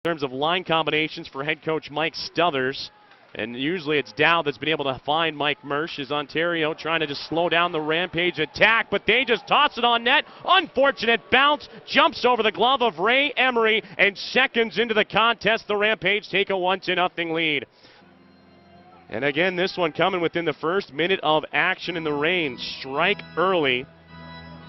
In terms of line combinations for head coach Mike Stothers. And usually it's Dow that's been able to find Mike Mersch as Ontario trying to just slow down the Rampage attack, but they just toss it on net. Unfortunate bounce, jumps over the glove of Ray Emery, and seconds into the contest, the Rampage take a 1-0 lead. And again, this one coming within the first minute of action in the rain. Strike early.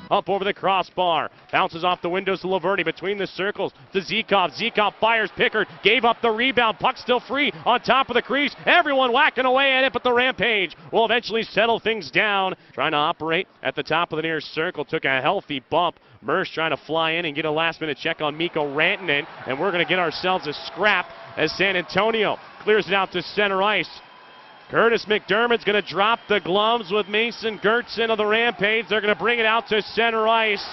Up over the crossbar. Bounces off the windows to Laverty between the circles to Zekov. Zekov fires. Pickard gave up the rebound. Puck still free on top of the crease. Everyone whacking away at it, but the Rampage will eventually settle things down. Trying to operate at the top of the near circle. Took a healthy bump. Mersch trying to fly in and get a last-minute check on Mikko Rantanen. And we're going to get ourselves a scrap as San Antonio clears it out to center ice. Curtis McDermott's going to drop the gloves with Mason Gertson of the Rampage. They're going to bring it out to center ice.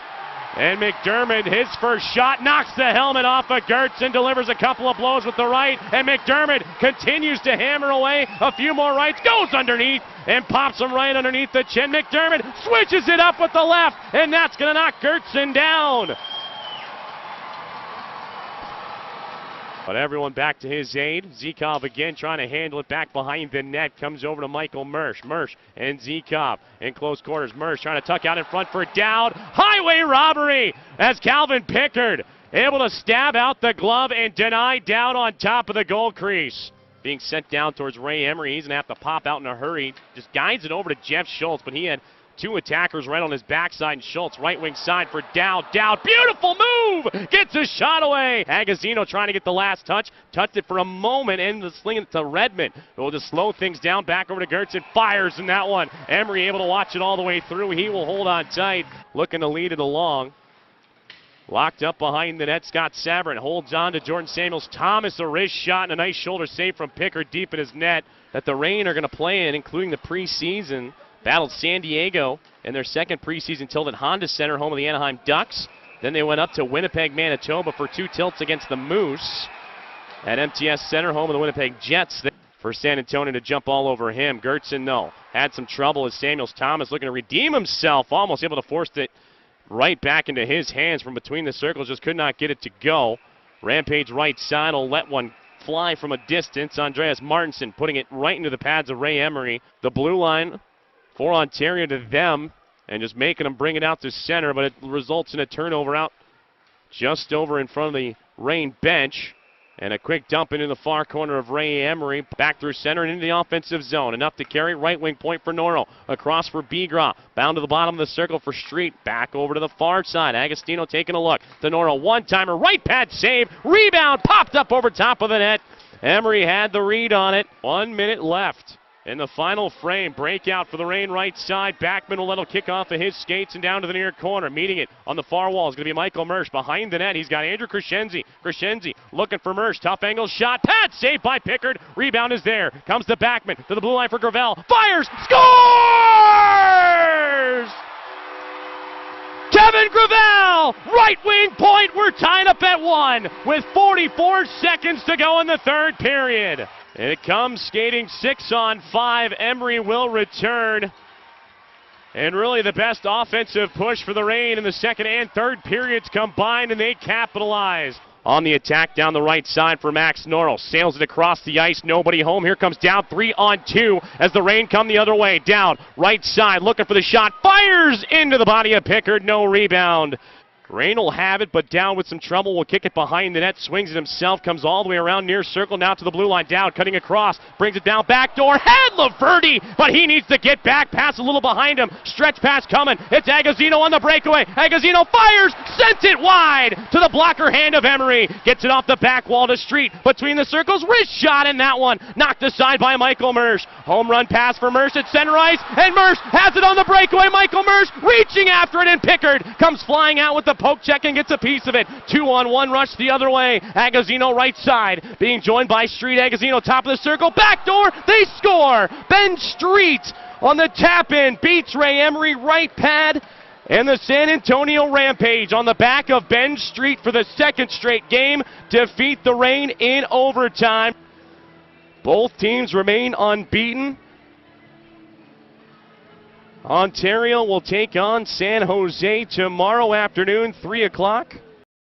And McDermott, his first shot, knocks the helmet off of Gertson, delivers a couple of blows with the right, and McDermott continues to hammer away a few more rights, goes underneath, and pops him right underneath the chin. McDermott switches it up with the left, and that's going to knock Gertson down. But everyone back to his aid. Zekov again trying to handle it back behind the net. Comes over to Michael Mersch. Mersch and Zekov in close quarters. Mersch trying to tuck out in front for Dowd. Highway robbery as Calvin Pickard able to stab out the glove and deny Dowd on top of the goal crease. Being sent down towards Ray Emery. He's going to have to pop out in a hurry. Just guides it over to Jeff Schultz, but he had two attackers right on his backside, and Schultz right wing side for Dowd. Dowd, beautiful move! Gets a shot away. Agazino trying to get the last touch. Touched it for a moment and the sling it to Redmond. It will just slow things down. Back over to Gertson. Fires in that one. Emery able to watch it all the way through. He will hold on tight. Looking to lead it along. Locked up behind the net, Scott Sabrin holds on to Jordan Samuels. Thomas, a wrist shot and a nice shoulder save from Pickard deep in his net that the Reign are going to play in, including the preseason. Battled San Diego in their second preseason tilt at Honda Center, home of the Anaheim Ducks. Then they went up to Winnipeg, Manitoba for two tilts against the Moose. At MTS Center, home of the Winnipeg Jets. For San Antonio to jump all over him. Gertson, though, had some trouble as Samuels Thomas looking to redeem himself. Almost able to force it right back into his hands from between the circles. Just could not get it to go. Rampage right side will let one fly from a distance. Andreas Martinson putting it right into the pads of Ray Emery. The blue line for Ontario to them, and just making them bring it out to center, but it results in a turnover out just over in front of the Reign bench. And a quick dump into the far corner of Ray Emery, back through center and into the offensive zone. Enough to carry, right wing point for Norrell. Across for Bigra, bound to the bottom of the circle for Street. Back over to the far side. Agostino taking a look. To Norrell, one-timer, right pad save. Rebound, popped up over top of the net. Emery had the read on it. 1 minute left. In the final frame, breakout for the Reign right side. Backman will let him kick off of his skates and down to the near corner. Meeting it on the far wall is going to be Michael Mersch. Behind the net, he's got Andrew Crescenzi. Crescenzi looking for Mersch. Tough angle shot. Pad saved by Pickard. Rebound is there. Comes to Backman to the blue line for Gravel. Fires. Scores! Kevin Gravel! Right wing point. We're tied up at 1 with 44 seconds to go in the third period. And it comes skating 6-on-5. Emery will return. And really the best offensive push for the Reign in the second and third periods combined, and they capitalize. On the attack down the right side for Max Norrell. Sails it across the ice. Nobody home. Here comes Dowd 3-on-2 as the Reign come the other way. Dowd, right side, looking for the shot. Fires into the body of Pickard. No rebound. Reign will have it, but Dowd with some trouble will kick it behind the net, swings it himself, comes all the way around near circle, now to the blue line. Dowd cutting across, brings it down, back door, had Laverty, but he needs to get back, pass a little behind him, stretch pass coming, it's Agazino on the breakaway, Agazino fires, sent it wide to the blocker hand of Emery, gets it off the back wall to Street, between the circles, wrist shot in that one, knocked aside by Michael Mersch, home run pass for Mersch at center ice, and Mersch has it on the breakaway, Michael Mersch reaching after it, and Pickard comes flying out with the poke check and gets a piece of it. 2-on-1 rush the other way. Agazino right side being joined by Street. Agazino top of the circle. Backdoor. They score. Ben Street on the tap in beats Ray Emery right pad. And the San Antonio Rampage on the back of Ben Street for the second straight game defeat the Reign in overtime. Both teams remain unbeaten. Ontario will take on San Jose tomorrow afternoon, 3 o'clock.